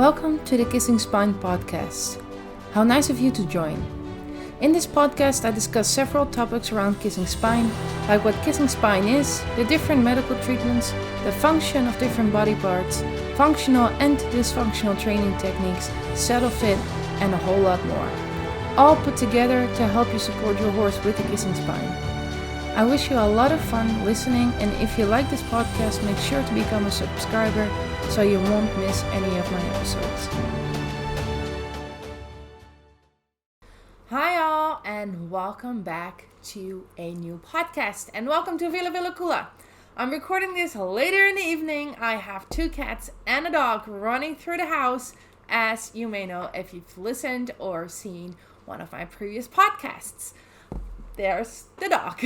Welcome to the Kissing Spine podcast. How nice of you to join. In this podcast, I discuss several topics around kissing spine, like what kissing spine is, the different medical treatments, the function of different body parts, functional and dysfunctional training techniques, saddle fit, and a whole lot more. All put together to help you support your horse with the kissing spine. I wish you a lot of fun listening, and if you like this podcast, make sure to become a subscriber so you won't miss any of my episodes. Hi all, and welcome back to a new podcast, and welcome to Villa Villa Kula. I'm recording this later in the evening. I have 2 cats and a dog running through the house, as you may know if you've listened or seen one of my previous podcasts. There's the dog.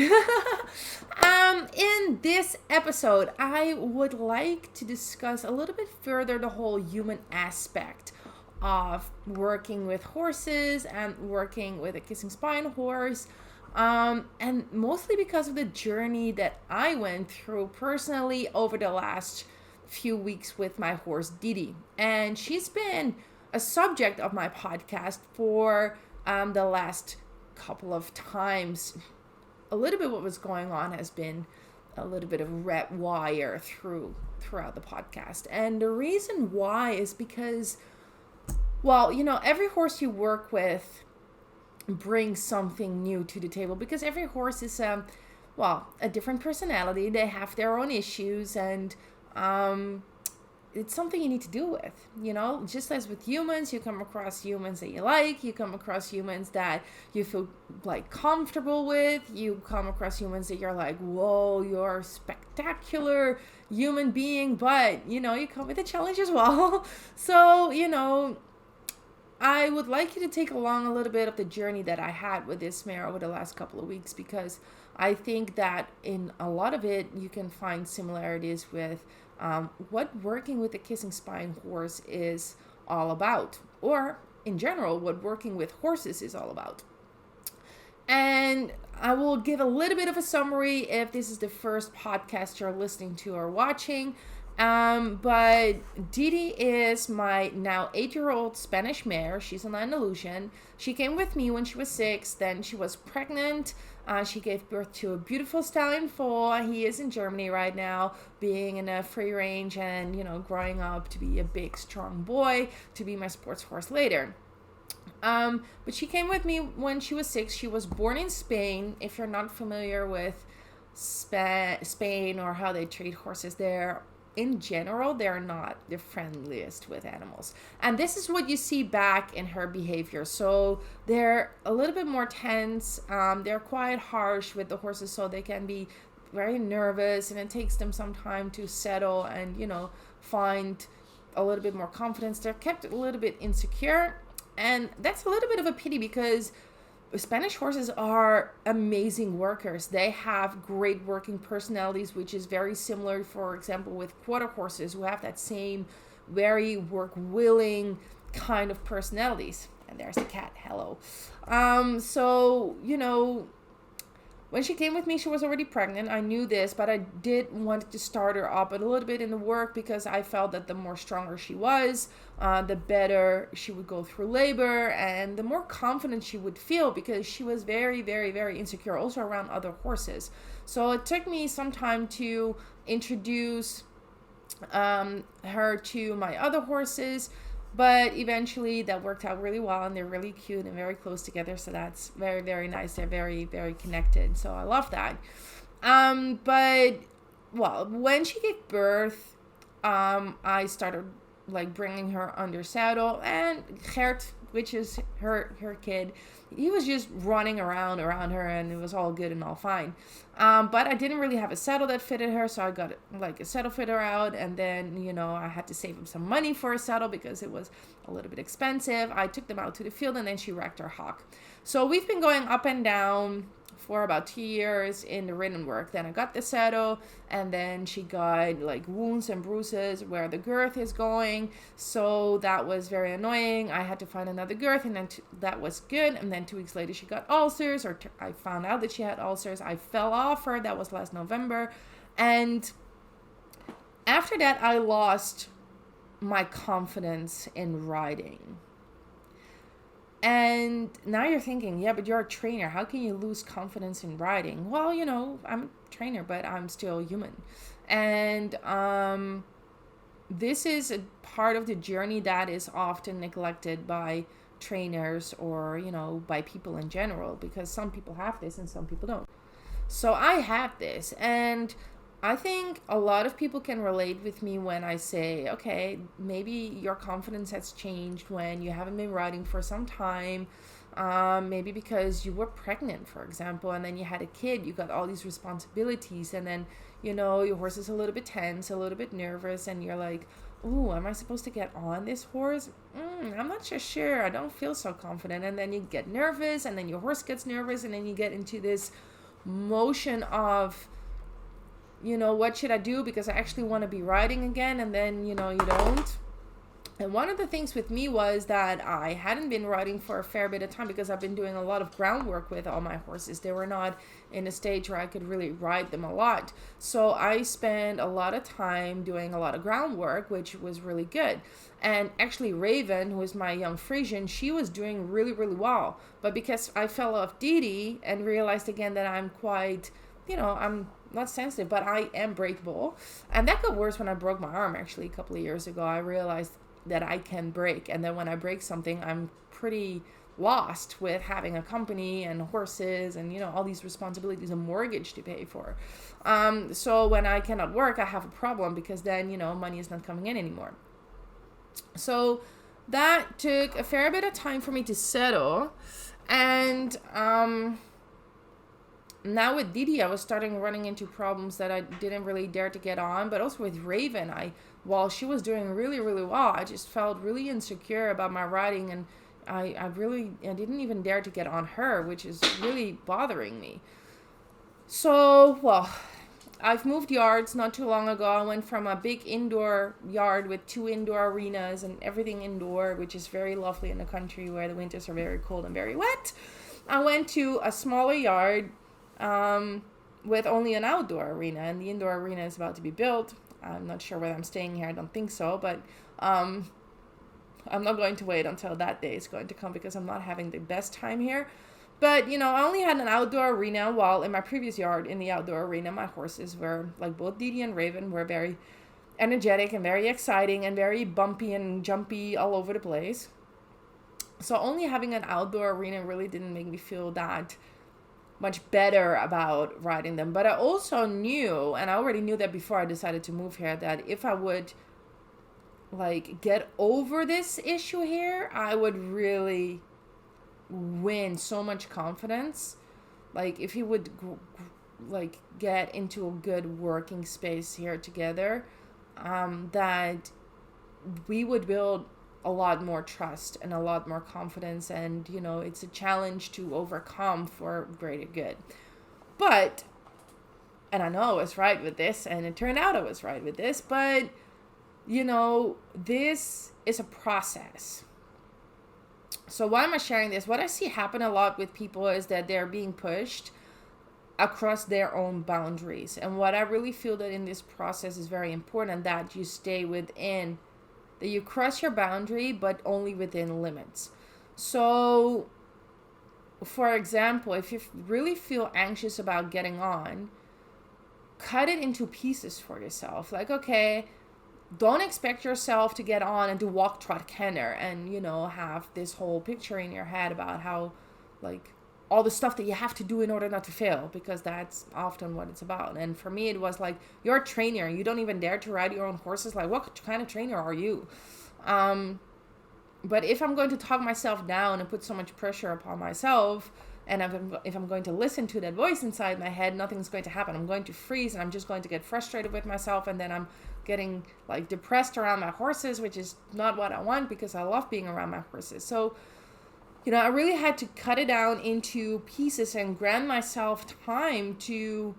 In this episode, I would like to discuss a little bit further the whole human aspect of working with horses and working with a kissing spine horse. And mostly because of the journey that I went through personally over the last few weeks with my horse Didi. And she's been a subject of my podcast for the last couple of times. A little bit what was going on has been a little bit of red wire throughout the podcast. And the reason why is because, well, every horse you work with brings something new to the table, because every horse is a different personality. They have their own issues, and it's something you need to deal with, just as with humans. You come across humans that you like, you come across humans that you feel like comfortable with, you come across humans that you're like, whoa, you're a spectacular human being, but you come with a challenge as well. So I would like you to take along a little bit of the journey that I had with this mare over the last couple of weeks, because I think that in a lot of it you can find similarities with what working with a kissing spine horse is all about, or in general, what working with horses is all about. And I will give a little bit of a summary if this is the first podcast you're listening to or watching. But Didi is my now 8-year-old Spanish mare. She's an Andalusian. She came with me when she was 6. Then she was pregnant. She gave birth to a beautiful stallion foal. He is in Germany right now, being in a free range and, growing up to be a big, strong boy, to be my sports horse later. But she came with me when she was 6. She was born in Spain. If you're not familiar with Spain or how they treat horses there, in general, they're not the friendliest with animals. And this is what you see back in her behavior. So they're a little bit more tense. They're quite harsh with the horses, so they can be very nervous, and it takes them some time to settle and, find a little bit more confidence. They're kept a little bit insecure. And that's a little bit of a pity, because Spanish horses are amazing workers. They have great working personalities, which is very similar, for example, with quarter horses, who have that same very work-willing kind of personalities. And there's the cat. Hello. When she came with me, she was already pregnant. I knew this, but I did want to start her up a little bit in the work, because I felt that the more stronger she was, the better she would go through labor, and the more confident she would feel, because she was very, very, very insecure, also around other horses. So it took me some time to introduce her to my other horses. But eventually that worked out really well, and they're really cute and very close together. So that's very, very nice. They're very, very connected. So I love that. When she gave birth, I started bringing her under saddle, and Gert, which is her kid, he was just running around her, and it was all good and all fine. But I didn't really have a saddle that fitted her, so I got a saddle fitter out, and then, I had to save up some money for a saddle because it was a little bit expensive. I took them out to the field, and then she wrecked her hock. So we've been going up and down for about 2 years in the ridden work. Then I got the saddle, and then she got wounds and bruises where the girth is going. So that was very annoying. I had to find another girth, and then that was good. And then 2 weeks later, she got ulcers, I found out that she had ulcers. I fell off her. That was last November. And after that, I lost my confidence in riding. And now you're thinking, yeah, but you're a trainer. How can you lose confidence in riding? Well, I'm a trainer, but I'm still human. And this is a part of the journey that is often neglected by trainers or, by people in general, because some people have this and some people don't. So I have this, and I think a lot of people can relate with me when I say, okay, maybe your confidence has changed when you haven't been riding for some time. Maybe because you were pregnant, for example, and then you had a kid, you got all these responsibilities, and then, your horse is a little bit tense, a little bit nervous, and you're like, ooh, am I supposed to get on this horse? I'm not so sure. I don't feel so confident. And then you get nervous, and then your horse gets nervous, and then you get into this motion of, what should I do? Because I actually want to be riding again. And then, you don't. And one of the things with me was that I hadn't been riding for a fair bit of time because I've been doing a lot of groundwork with all my horses. They were not in a stage where I could really ride them a lot. So I spent a lot of time doing a lot of groundwork, which was really good. And actually Raven, who is my young Frisian, she was doing really, really well. But because I fell off Didi and realized again that I'm quite, I'm not sensitive, but I am breakable. And that got worse when I broke my arm actually a couple of years ago. I realized that I can break, and then when I break something, I'm pretty lost with having a company and horses and all these responsibilities, a mortgage to pay for. So when I cannot work, I have a problem because then money is not coming in anymore. So that took a fair bit of time for me to settle, and now with Didi, I was starting running into problems that I didn't really dare to get on. But also with Raven, while she was doing really, really well, I just felt really insecure about my riding, and I didn't even dare to get on her, which is really bothering me. So, well, I've moved yards not too long ago. I went from a big indoor yard with 2 indoor arenas and everything indoor, which is very lovely in the country where the winters are very cold and very wet. I went to a smaller yard with only an outdoor arena, and the indoor arena is about to be built. I'm not sure whether I'm staying here. I don't think so, but I'm not going to wait until that day is going to come because I'm not having the best time here. But, I only had an outdoor arena, while in my previous yard in the outdoor arena, my horses were, like both Didi and Raven, were very energetic and very exciting and very bumpy and jumpy all over the place. So only having an outdoor arena really didn't make me feel that much better about riding them. But I also knew, and I already knew that before I decided to move here, that if I would get over this issue here, I would really win so much confidence. If you would get into a good working space here together, that we would build a lot more trust and a lot more confidence, and it's a challenge to overcome for greater good. But, and I know I was right with this, and it turned out I was right with this, but this is a process. So why am I sharing this? What I see happen a lot with people is that they're being pushed across their own boundaries. And what I really feel that in this process is very important, that you stay within, that you cross your boundary, but only within limits. So, for example, if you really feel anxious about getting on, cut it into pieces for yourself. Okay, don't expect yourself to get on and do walk, trot, canter and, have this whole picture in your head about how, all the stuff that you have to do in order not to fail, because that's often what it's about. And for me, it was you're a trainer. You don't even dare to ride your own horses. What kind of trainer are you? But if I'm going to talk myself down and put so much pressure upon myself, and if I'm going to listen to that voice inside my head, nothing's going to happen. I'm going to freeze, and I'm just going to get frustrated with myself, and then I'm getting depressed around my horses, which is not what I want, because I love being around my horses. So, I really had to cut it down into pieces and grant myself time to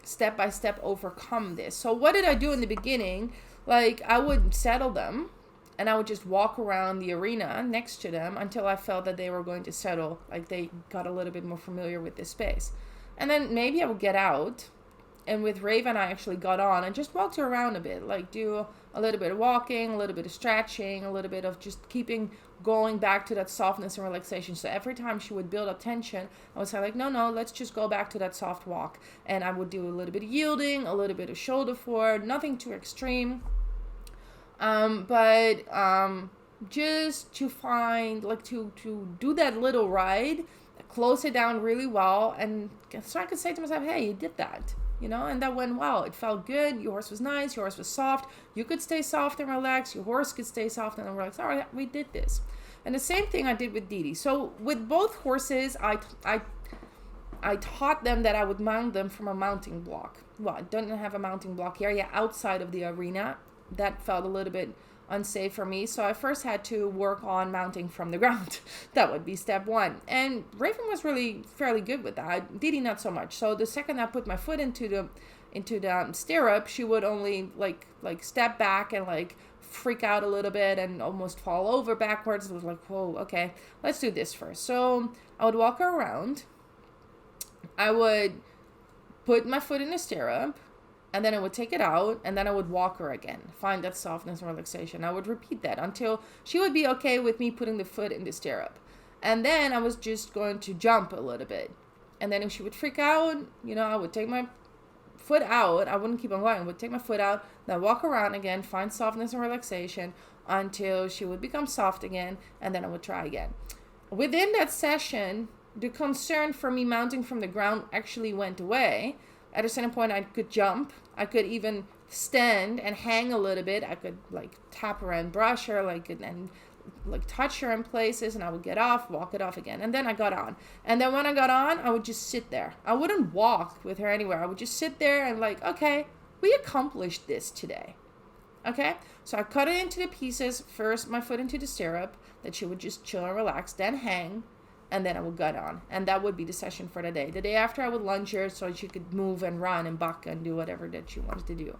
step by step overcome this. So what did I do in the beginning? I would settle them, and I would just walk around the arena next to them until I felt that they were going to settle, they got a little bit more familiar with this space. And then maybe I would get out And with Raven, I actually got on and just walked her around a bit, like do a little bit of walking, a little bit of stretching, a little bit of just keeping going back to that softness and relaxation. So every time she would build up tension, I would say like, no, let's just go back to that soft walk. And I would do a little bit of yielding, a little bit of shoulder forward, nothing too extreme. But just to find, like to do that little ride, close it down really well. And so I could say to myself, hey, you did that. And that went well. It felt good. Your horse was nice. Your horse was soft. You could stay soft and relaxed. Your horse could stay soft and relaxed. All right, we did this. And the same thing I did with Didi. So with both horses, I taught them that I would mount them from a mounting block. Well, I don't have a mounting block area outside of the arena. That felt a little bit unsafe for me. So I first had to work on mounting from the ground. That would be step one. And Raven was really fairly good with that. Didi not so much. So the second I put my foot into the stirrup, she would only like step back and like freak out a little bit and almost fall over backwards. It was like, whoa, okay, let's do this first. So I would walk her around. I would put my foot in the stirrup. And then I would take it out, and then I would walk her again. Find that softness and relaxation. I would repeat that until she would be okay with me putting the foot in the stirrup. And then I was just going to jump a little bit. And then if she would freak out, I would take my foot out. I wouldn't keep on going. I would take my foot out, then walk around again, find softness and relaxation until she would become soft again, and then I would try again. Within that session, the concern for me mounting from the ground actually went away. At a certain point, I could jump. I could even stand and hang a little bit. I could tap her and brush her, and touch her in places, and I would get off, walk it off again. And then I got on. And then when I got on, I would just sit there. I wouldn't walk with her anywhere. I would just sit there and okay, we accomplished this today. Okay? So I cut it into the pieces. First, my foot into the stirrup, that she would just chill and relax, then hang. And then I would gut on. And that would be the session for the day. The day after, I would lunge her so she could move and run and buck and do whatever that she wanted to do.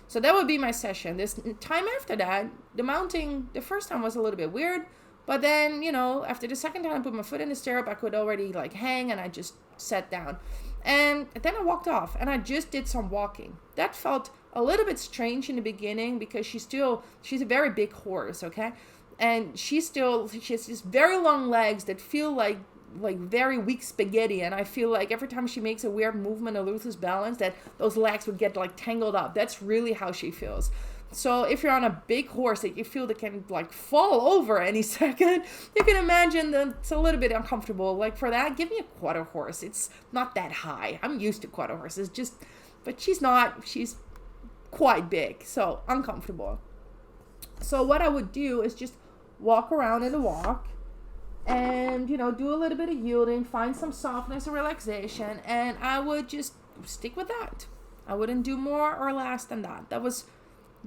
So that would be my session. This time after that, the mounting, the first time was a little bit weird. But then, after the second time I put my foot in the stirrup, I could already hang and I just sat down. And then I walked off and I just did some walking. That felt a little bit strange in the beginning because she's a very big horse, okay? And she has these very long legs that feel like very weak spaghetti. And I feel like every time she makes a weird movement or loses balance, that those legs would get tangled up. That's really how she feels. So if you're on a big horse that you feel that can fall over any second, you can imagine that it's a little bit uncomfortable. For that, give me a quarter horse. It's not that high. I'm used to quarter horses, but she's not. She's quite big, so uncomfortable. So what I would do is just walk around in the walk and, do a little bit of yielding, find some softness and relaxation, and I would just stick with that. I wouldn't do more or less than that. That was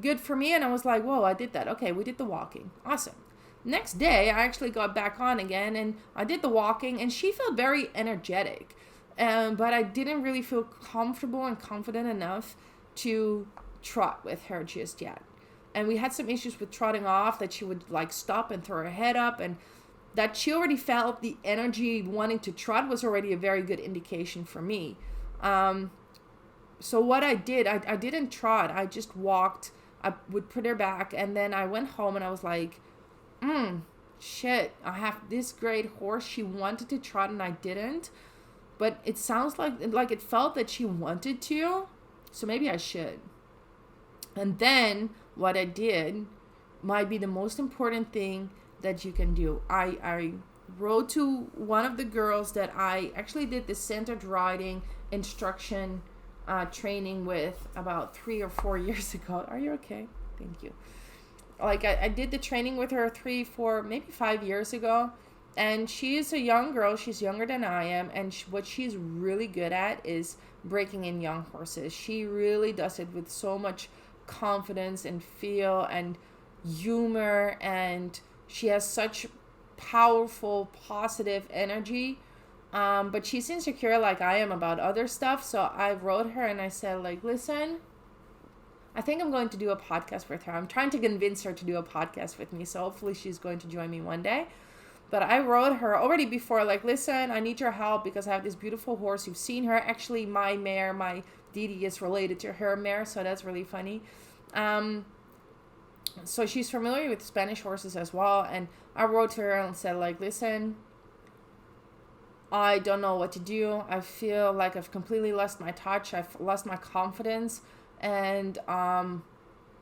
good for me, and I was like, whoa, I did that. Okay, we did the walking. Awesome. Next day, I actually got back on again, and I did the walking, and she felt very energetic, but I didn't really feel comfortable and confident enough to trot with her just yet. And we had some issues with trotting off, that she would stop and throw her head up, and that she already felt the energy wanting to trot was already a very good indication for me. So what I did, I didn't trot. I just walked. I would put her back, and then I went home and I was like, shit, I have this great horse. She wanted to trot and I didn't. But it sounds like it felt that she wanted to, so maybe I should. And then what I did might be the most important thing that you can do. I wrote to one of the girls that I actually did the centered riding instruction training with about 3 or 4 years ago. Are you okay? Thank you. I did the training with her 3, 4, maybe 5 years ago. And she is a young girl. She's younger than I am. And what she's really good at is breaking in young horses. She really does it with so much confidence and feel and humor, and she has such powerful positive energy, but she's insecure like I am about other stuff. So I wrote her and I said, listen, I think I'm going to do a podcast with her. I'm trying to convince her to do a podcast with me, so hopefully she's going to join me one day. But I wrote her already before, listen, I need your help because I have this beautiful horse. You've seen her. Actually, my mare, my Didi is related to her mare, so that's really funny. So she's familiar with Spanish horses as well, and I wrote to her and said, like, listen, I don't know what to do. I feel like I've completely lost my touch. I've lost my confidence, and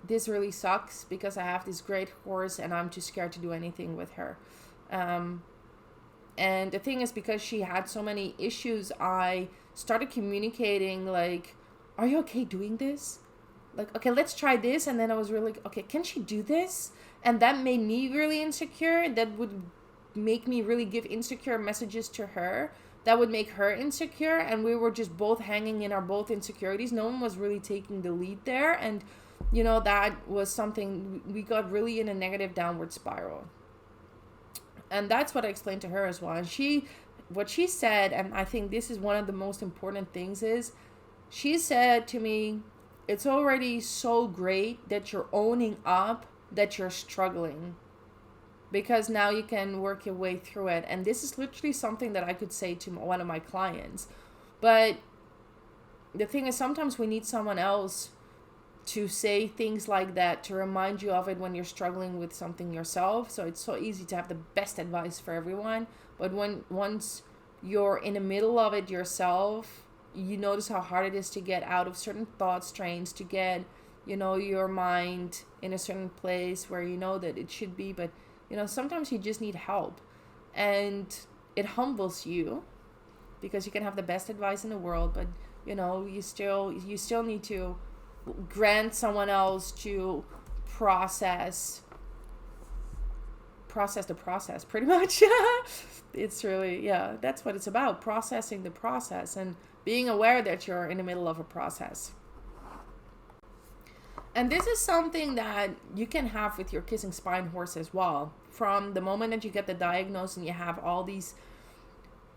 this really sucks because I have this great horse and I'm too scared to do anything with her. And the thing is, because she had so many issues, I started communicating like, are you okay doing this? Like, okay, let's try this. And then I was really, okay, can she do this? And that made me really insecure. That would make me really give insecure messages to her. That would make her insecure. And we were just both hanging in our both insecurities. No one was really taking the lead there. And, you know, that was something, we got really in a negative downward spiral. And that's what I explained to her as well. And what she said, and I think this is one of the most important things, is she said to me, it's already so great that you're owning up that you're struggling, because now you can work your way through it. And this is literally something that I could say to one of my clients. But the thing is, sometimes we need someone else to say things like that, to remind you of it when you're struggling with something yourself. So it's so easy to have the best advice for everyone, but once you're in the middle of it yourself, you notice how hard it is to get out of certain thought strains, to get, you know, your mind in a certain place where you know that it should be. But, you know, sometimes you just need help, and it humbles you because you can have the best advice in the world, but, you know, you still need to grant someone else to process the process, pretty much. It's really, yeah, that's what it's about, processing the process and being aware that you're in the middle of a process. And this is something that you can have with your kissing spine horse as well. From the moment that you get the diagnosis and you have all these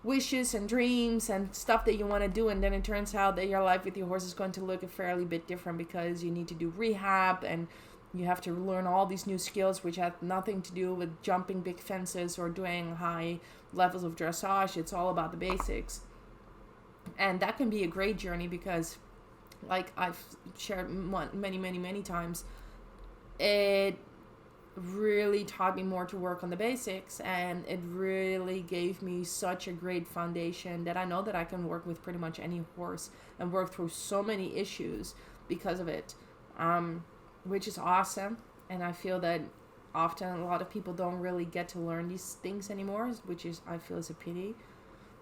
wishes and dreams and stuff that you want to do, and then it turns out that your life with your horse is going to look a fairly bit different because you need to do rehab and you have to learn all these new skills which have nothing to do with jumping big fences or doing high levels of dressage. It's all about the basics. And that can be a great journey because, like I've shared many times, it really taught me more to work on the basics, and it really gave me such a great foundation that I know that I can work with pretty much any horse and work through so many issues because of it, which is awesome. And I feel that often a lot of people don't really get to learn these things anymore, which is, I feel, is a pity.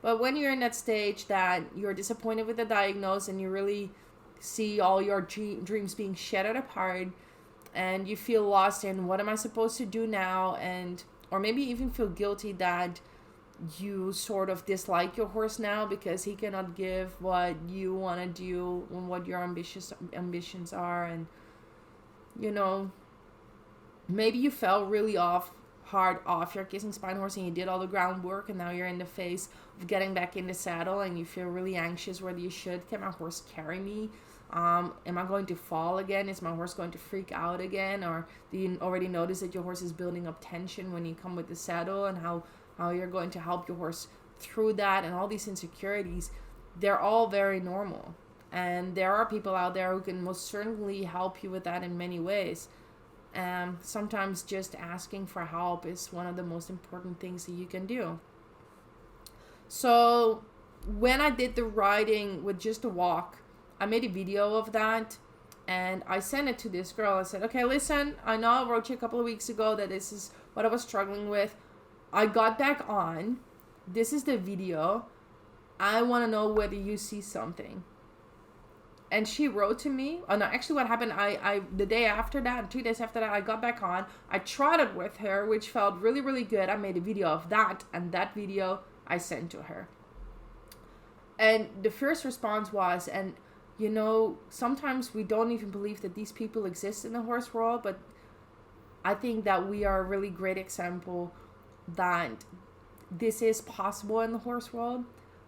But when you're in that stage that you're disappointed with the diagnosis and you really see all your dreams being shattered apart, and you feel lost in what am I supposed to do now, and or maybe even feel guilty that you sort of dislike your horse now because he cannot give what you want to do and what your ambitions are. And, you know, maybe you fell really hard off your kissing spine horse and you did all the groundwork, and now you're in the phase of getting back in the saddle and you feel really anxious whether you should. Can my horse carry me? Am I going to fall again? Is my horse going to freak out again? Or do you already notice that your horse is building up tension when you come with the saddle, and how you're going to help your horse through that? And all these insecurities, they're all very normal. And there are people out there who can most certainly help you with that in many ways. Sometimes just asking for help is one of the most important things that you can do. So when I did the riding with just a walk, I made a video of that and I sent it to this girl. I said, okay, listen, I know I wrote you a couple of weeks ago that this is what I was struggling with. I got back on. This is the video. I want to know whether you see something. And she wrote to me. Oh no, actually what happened, I the day after that, 2 days after that, I got back on. I trotted with her, which felt really, really good. I made a video of that, and that video I sent to her. And the first response was, and you know, sometimes we don't even believe that these people exist in the horse world, but I think that we are a really great example that this is possible in the horse world.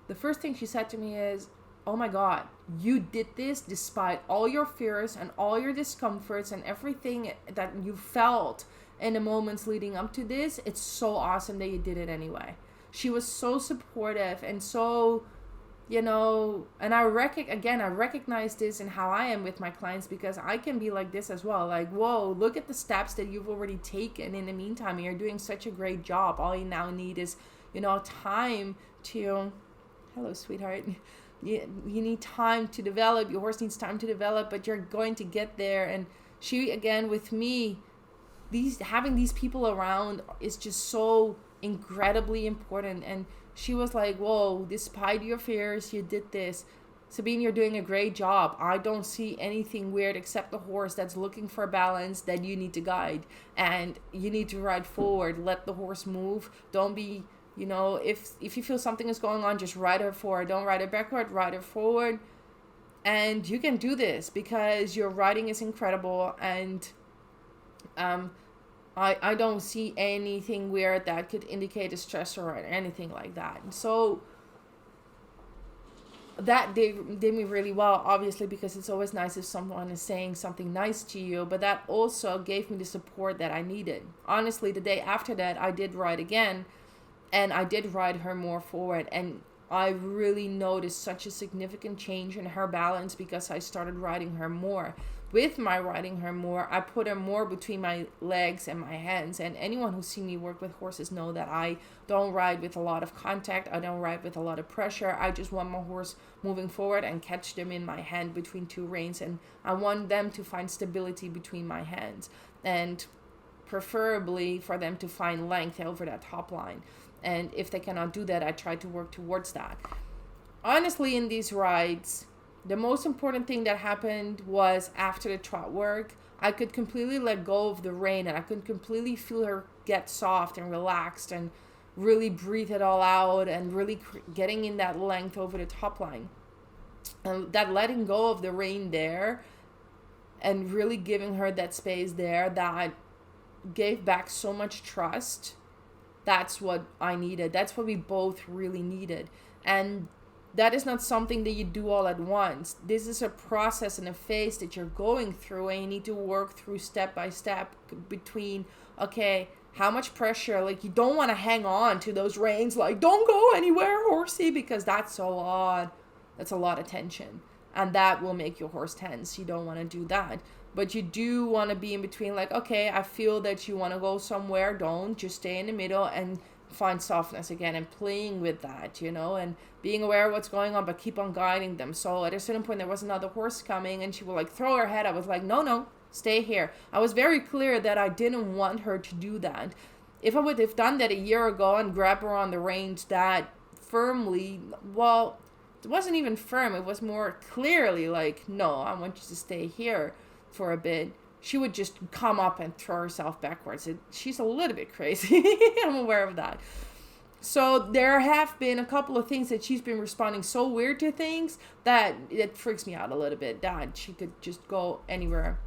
The first thing she said to me is, oh my God, you did this despite all your fears and all your discomforts and everything that you felt in the moments leading up to this. It's so awesome that you did it anyway. She was so supportive and so And I recognize this in how I am with my clients, because I can be like this as well. Like, whoa, look at the steps that you've already taken in the meantime. You're doing such a great job. All you now need is, time to, hello, sweetheart. You need time to develop. Your horse needs time to develop, but you're going to get there. And she, again, with me, having these people around is just so incredibly important. And she was like, whoa, despite your fears, you did this. Sabine, you're doing a great job. I don't see anything weird except the horse that's looking for balance that you need to guide. And you need to ride forward. Let the horse move. Don't be, if you feel something is going on, just ride her forward. Don't ride her backward, ride her forward. And you can do this because your riding is incredible. And I don't see anything weird that could indicate a stressor or anything like that. And so that did me really well, obviously, because it's always nice if someone is saying something nice to you, but that also gave me the support that I needed. Honestly, the day after that, I did ride again, and I did ride her more forward, and I really noticed such a significant change in her balance because I started riding her more. With my riding her more, I put her more between my legs and my hands. And anyone who's seen me work with horses know that I don't ride with a lot of contact. I don't ride with a lot of pressure. I just want my horse moving forward and catch them in my hand between two reins. And I want them to find stability between my hands. And preferably for them to find length over that top line. And if they cannot do that, I try to work towards that. Honestly, in these rides, the most important thing that happened was after the trot work, I could completely let go of the rein, and I could completely feel her get soft and relaxed and really breathe it all out and really getting in that length over the top line. And that letting go of the rein there and really giving her that space there, that gave back so much trust. That's what I needed. That's what we both really needed. And that is not something that you do all at once. This is a process and a phase that you're going through, and you need to work through step by step between, okay, how much pressure, like you don't want to hang on to those reins, like don't go anywhere, horsey, because that's a lot of tension, and that will make your horse tense. You don't want to do that. But you do want to be in between, like, okay, I feel that you want to go somewhere, don't, just stay in the middle and find softness again, and playing with that, and being aware of what's going on, but keep on guiding them. So at a certain point, there was another horse coming, and she would like throw her head. I was like, no, stay here. I was very clear that I didn't want her to do that. If I would have done that a year ago and grabbed her on the reins that firmly, well, it wasn't even firm. It was more clearly like, no, I want you to stay here for a bit. She would just come up and throw herself backwards. She's a little bit crazy. I'm aware of that. So there have been a couple of things that she's been responding so weird to things that it freaks me out a little bit, that she could just go anywhere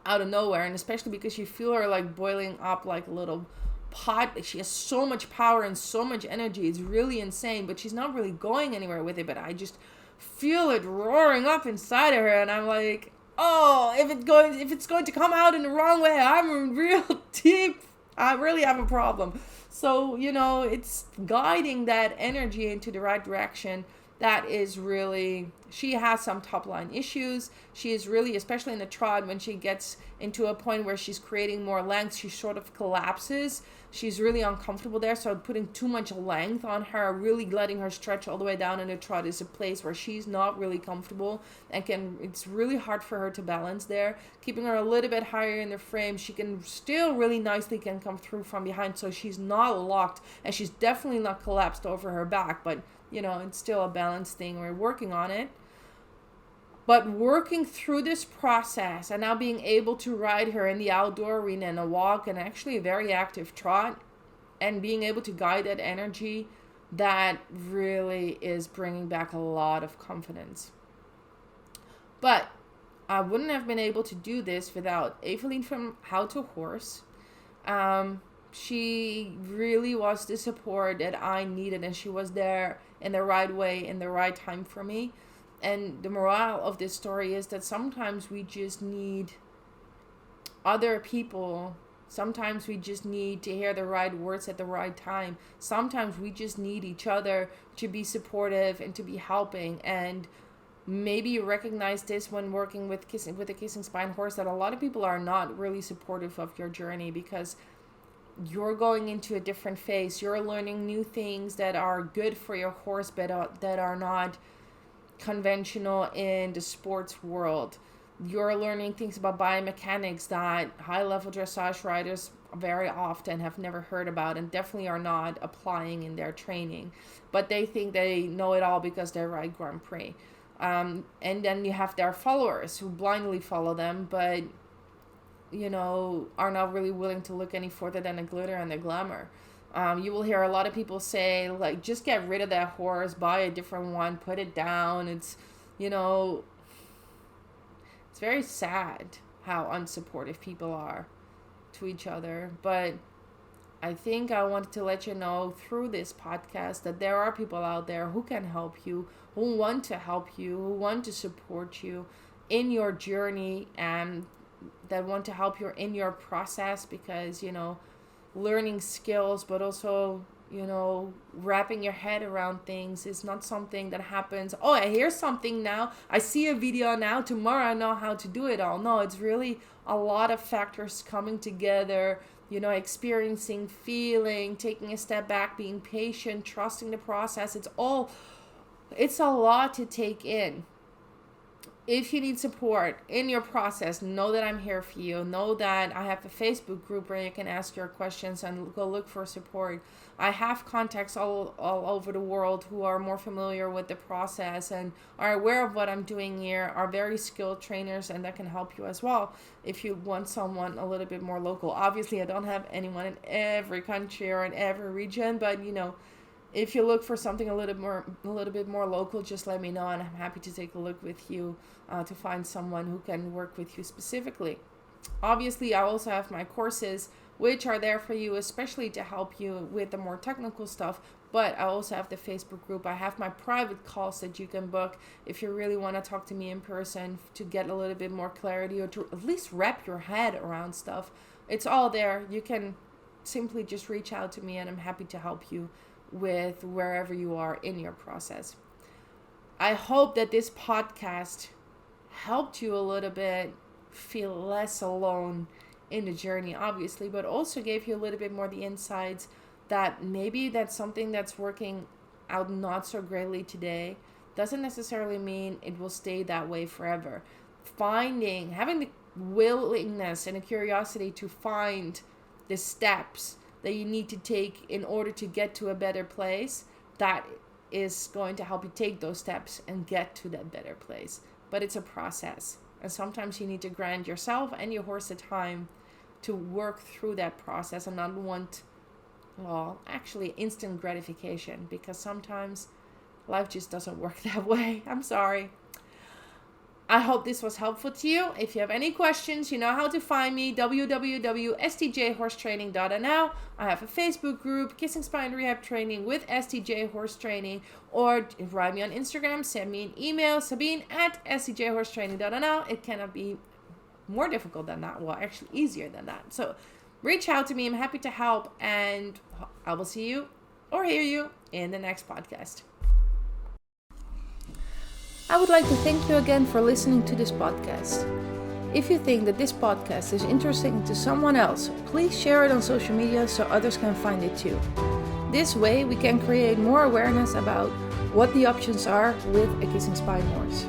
out of nowhere. And especially because you feel her like boiling up like a little pot. She has so much power and so much energy. It's really insane, but she's not really going anywhere with it. But I just feel it roaring up inside of her, and I'm like, oh, if it's going to come out in the wrong way, I'm real deep. I really have a problem. So, it's guiding that energy into the right direction. That is really, she has some top line issues. She is really, especially in the trot, when she gets into a point where she's creating more length, she sort of collapses. She's really uncomfortable there. So putting too much length on her, really letting her stretch all the way down in the trot, is a place where she's not really comfortable, and it's really hard for her to balance there. Keeping her a little bit higher in the frame, she can still really nicely can come through from behind. So she's not locked, and she's definitely not collapsed over her back, but it's still a balance thing. We're working on it. But working through this process and now being able to ride her in the outdoor arena in a walk and actually a very active trot, and being able to guide that energy, that really is bringing back a lot of confidence. But I wouldn't have been able to do this without Evelyn from How to Horse. She really was the support that I needed, and she was there in the right way, in the right time for me. And the morale of this story is that sometimes we just need other people Sometimes we just need to hear the right words at the right time. Sometimes we just need each other to be supportive and to be helping. And maybe you recognize this when working with a kissing spine horse, that a lot of people are not really supportive of your journey because you're going into a different phase. You're learning new things that are good for your horse, but that are not conventional in the sports world. You're learning things about biomechanics that high-level dressage riders very often have never heard about and definitely are not applying in their training. But they think they know it all because they ride Grand Prix. And then you have their followers who blindly follow them, but, are not really willing to look any further than the glitter and the glamour. You will hear a lot of people say, like, just get rid of that horse, buy a different one, put it down. It's very sad how unsupportive people are to each other. But I think I wanted to let you know through this podcast that there are people out there who can help you, who want to help you, who want to support you in your journey, and that want to help you in your process, because, learning skills, but also, wrapping your head around things is not something that happens. Oh, I hear something now, I see a video now, tomorrow I know how to do it all. No, it's really a lot of factors coming together, experiencing, feeling, taking a step back, being patient, trusting the process. It's a lot to take in. If you need support in your process, know that I'm here for you. Know that I have a Facebook group where you can ask your questions and go look for support. I have contacts all over the world who are more familiar with the process and are aware of what I'm doing here, are very skilled trainers, and that can help you as well if you want someone a little bit more local. Obviously, I don't have anyone in every country or in every region, but if you look for something a little bit more local, just let me know, and I'm happy to take a look with you to find someone who can work with you specifically. Obviously, I also have my courses, which are there for you, especially to help you with the more technical stuff. But I also have the Facebook group. I have my private calls that you can book if you really want to talk to me in person to get a little bit more clarity, or to at least wrap your head around stuff. It's all there. You can simply just reach out to me, and I'm happy to help you with wherever you are in your process. I hope that this podcast helped you a little bit feel less alone in the journey, obviously, but also gave you a little bit more the insights that maybe that's something that's working out not so greatly today doesn't necessarily mean it will stay that way forever. Having the willingness and a curiosity to find the steps that you need to take in order to get to a better place, that is going to help you take those steps and get to that better place. But it's a process, and sometimes you need to grant yourself and your horse the time to work through that process and not want, instant gratification, because sometimes life just doesn't work that way. I'm sorry. I hope this was helpful to you. If you have any questions, you know how to find me, www.stjhorsetraining.nl. I have a Facebook group, Kissing Spine Rehab Training with STJ Horse Training, or write me on Instagram, send me an email, sabine@stjhorsetraining.nl. It cannot be more difficult than that. Well, actually easier than that. So reach out to me. I'm happy to help, and I will see you or hear you in the next podcast. I would like to thank you again for listening to this podcast. If you think that this podcast is interesting to someone else, please share it on social media so others can find it too. This way we can create more awareness about what the options are with a kissing spine horse.